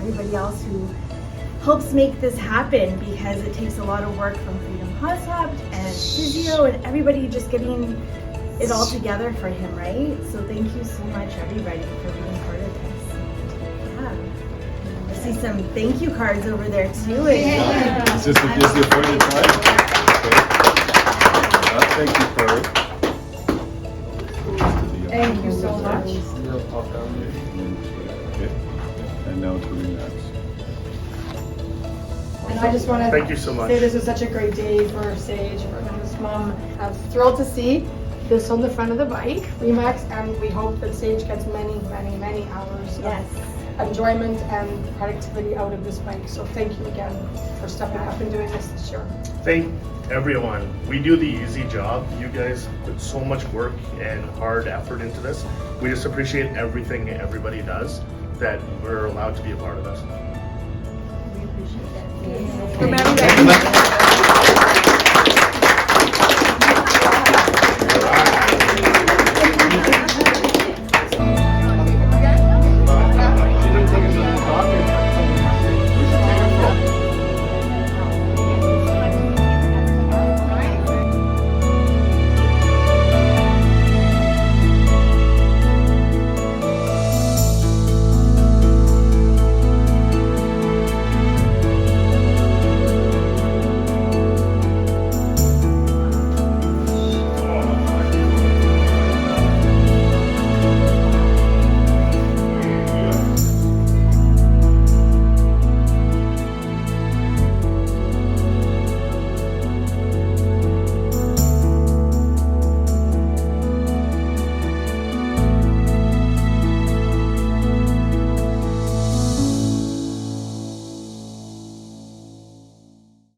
everybody else who helps make this happen, because it takes a lot of work from Freedom Concept and physio and everybody just getting it all together for him, right? So thank you so much, everybody, for being part of this. Yeah. I see some thank you cards over there too. Yeah. Is this a busy appointment time? Okay. Thank you for it. Thank you so much. Okay. And now to relax. And I just want to Thank you so much. say this was such a great day for Sage, for his mom. I'm thrilled to see this on the front of the bike, Remax, and we hope that Sage gets many, many, many hours Yes. of enjoyment and productivity out of this bike. So thank you again for stepping up and doing this year. Thank everyone. We do the easy job. You guys put so much work and hard effort into this. We just appreciate everything everybody does, that we're allowed to be a part of this. We appreciate it. Remember that.